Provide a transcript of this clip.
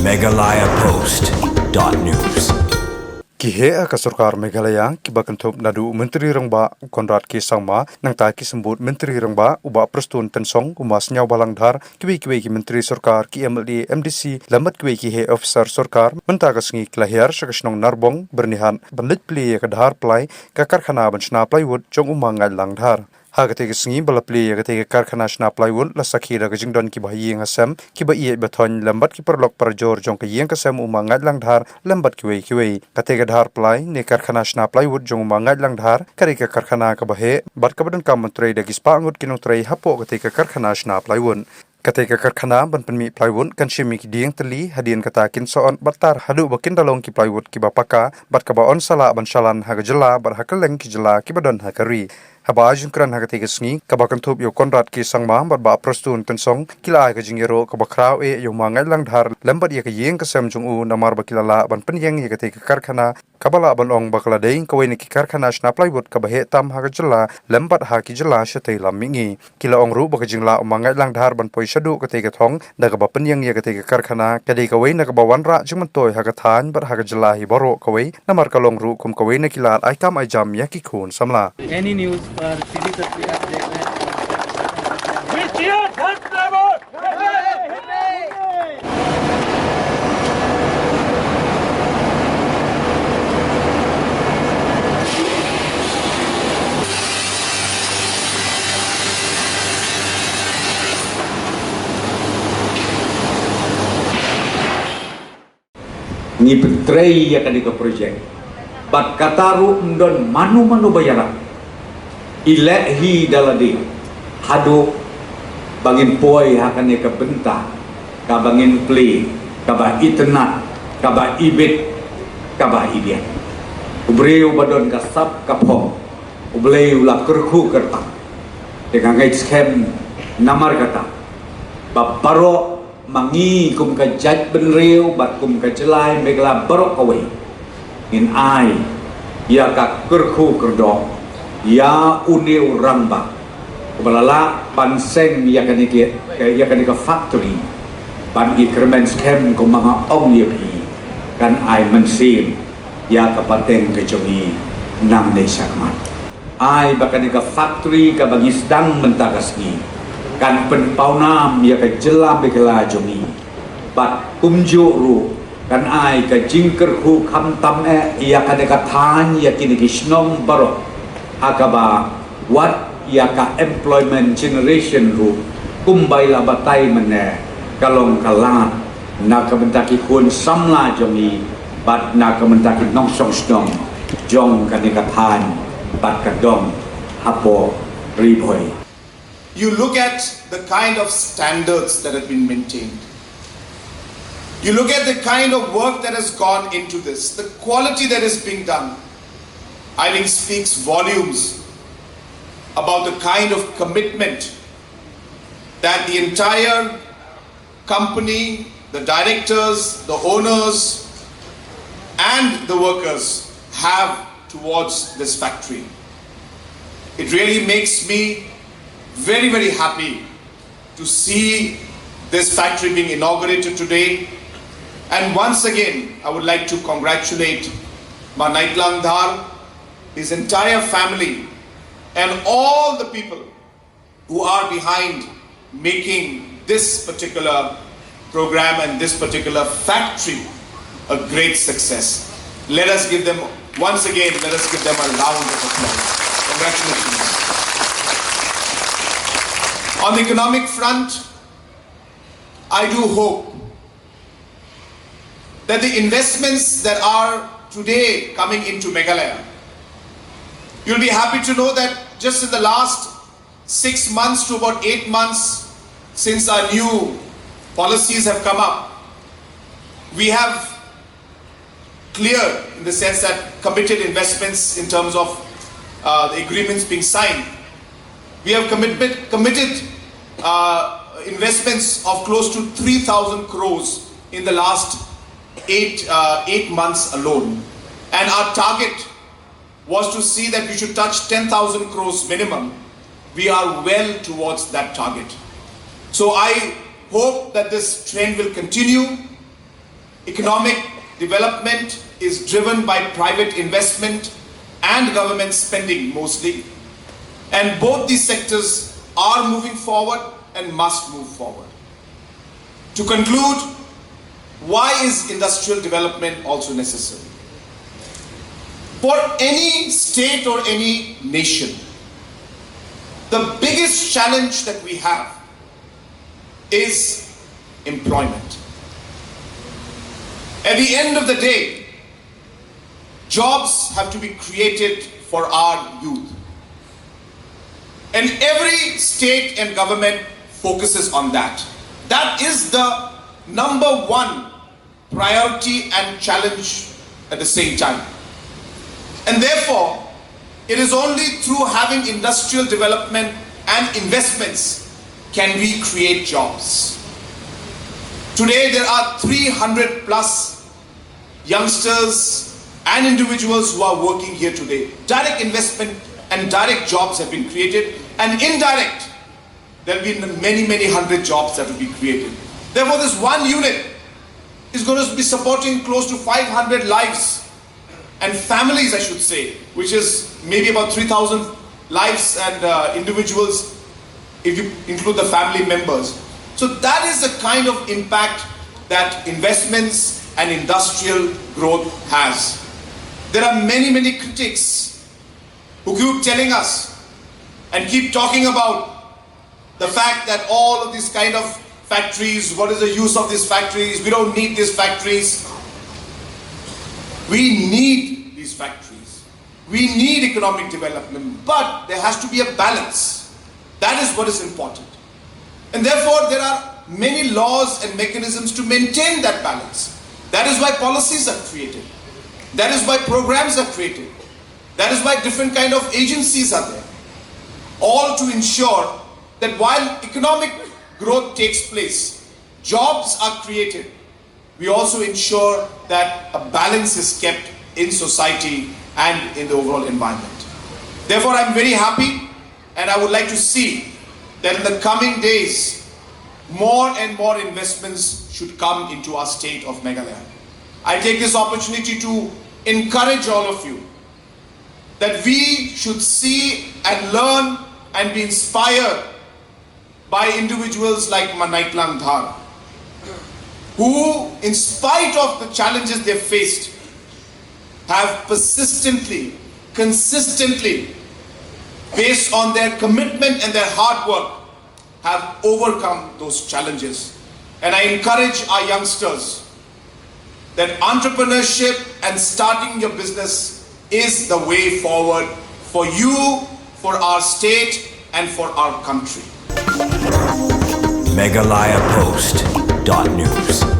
MeghalayaPost.news. Hiar ka sorkar Meghalaya kibakanthop nadu menteri rangba konrad ki sangma nangta ki sambut menteri rangba uba prastun tensong umas nyaw balangdhar kiwi ki menteri sorkar ki MLA MDC lambat kiwi ki he officer sorkar menta ka sngi kla Hiar sakasnong Narbong bernihan bandit plie ka dhar plie ka Karkhana ban shna Plywood jong Ma Ngaitlang dhar hagate ke sngi balapli agate ke Karkhana shna Plywood la sakhira ke jingdon ki bahiyeng asam ki ba ie bathon lambat ki perlok parjor jong ke yeng kasam Ma Ngaitlang dhar lambat kiwi kate ke dhar ply ne Karkhana shna Plywood jong Ma Ngaitlang dhar kari ke Karkhana ka bahe bat ka badan ka menteri dagis pangut kinong trei hapo kate ke Karkhana shna Plywood Ketika Karkhana ban penmi Plywood kan shimi ki dieng teli hadian kata kin soon batar hadu bakin dalong ki Plywood ki bapaka bat ka baon sala ban shalan haga jela bar hakeleng ki jela ki badon hakari haba ajun kran haga tege sngi ka bakan thup yo konrad ki sangma bat ba prostun tensong kila ka jingero ka bakrau e yo Ma Ngaitlang dhar lambat ye ka yeng ka sam jung u namar bakilala ban penyeng ye ketika Karkhana kabala ban ong bakla deing ka weni ki Karkhana shna Plywood ka bahe tam haga jela lambat ha ki jela shatei lamingi kila ong ru baka jingla Ma Ngaitlang dhar ban poi shadu ketika thong daga ba penyeng ye ketika Karkhana kadi ka weni ka bawan ra jingman toy haga than bar haga jela hi boro ka weni namar ka long ru kum ka weni kila ai kam ai jam ya ki khun samla any news पर सीधी तस्वीर आप देख रहे हैं ni petrei ya kadika project bat kataru ndon manu bayaran ilahi daladi hadu bangin poi hakan ka benta ka bangin plie ka ba itna ka ba ibet ka ba ibian ubreu badon ka sap ka pho ubleu la kerkhu kerta dengan ngai scam namar kata ba baro mangi kum ka jaj benreu bat kum ka jelai megla barok kawe in ai ya ka kerkhu kerdok ya uneu ramba balala panseng ya kanika factory ban ikremen scam ko mga ong yepi kan ai mensim ya kapateng kejongi nang de sakmat ai bakanika factory ka bagisdang mentagasgi kan penpaunam ya ka jela begala jongi bat kumjo ru kan ai ka jingker hu khamtam ya kanika than ya kiniki shnong barok akaba what yaka employment generation ru kumbai la batai mene kalong kalat na kabentaki kun samla jongi bat na kabentaki nong song snong jong kanika than bat kadong hapo riboy. You look at the kind of standards that have been maintained. You look at the kind of work that has gone into this, the quality that is being done. I think speaks volumes about the kind of commitment that the entire company, the directors, the owners, and the workers have towards this factory. It really makes me very, very happy to see this factory being inaugurated today. And once again, I would like to congratulate Ma Ngaitlang, his entire family, and all the people who are behind making this particular program and this particular factory a great success. Let us give them, once again, let us give them a round of applause. Congratulations. On the economic front, I do hope that the investments that are today coming into Meghalaya, you'll be happy to know that just in the last 6 months to about 8 months since our new policies have come up, we have cleared in the sense that committed investments in terms of the agreements being signed. We have committed investments of close to 3,000 crores in the last 8 months alone. And our target was to see that we should touch 10,000 crores minimum. We are well towards that target. So I hope that this trend will continue economic development is driven by private investment and government spending mostly. And both these sectors are moving forward and must move forward. To conclude, why is industrial development also necessary? For any state or any nation, the biggest challenge that we have is employment. At the end of the day, jobs have to be created for our youth. And every state and government focuses on that. That is the number one priority and challenge at the same time. And therefore, it is only through having industrial development and investments can we create jobs. Today there are 300 plus youngsters and individuals who are working here today. Direct investment and direct jobs have been created, and indirect there will be many hundred jobs that will be created. Therefore, this one unit is going to be supporting close to 500 lives and families, I should say, which is maybe about 3,000 lives and individuals if you include the family members. So that is the kind of impact that investments and industrial growth has. There are many critics who keep telling us and keep talking about the fact that all of these kind of factories, what is the use of these factories? We don't need these factories. We need these factories. We need economic development, but there has to be a balance. That is what is important. And therefore, there are many laws and mechanisms to maintain that balance. That is why policies are created. That is why programs are created. That is why different kind of agencies are there. All to ensure that while economic growth takes place, jobs are created, we also ensure that a balance is kept in society and in the overall environment. Therefore, I'm very happy, and I would like to see that in the coming days, more and more investments should come into our state of Meghalaya. I take this opportunity to encourage all of you that we should see and learn and be inspired by individuals like Ma Ngaitlang, who, in spite of the challenges they faced, have persistently, consistently, based on their commitment and their hard work, have overcome those challenges. And I encourage our youngsters that entrepreneurship and starting your business is the way forward for you, for our state, and for our country. MeghalayaPost.news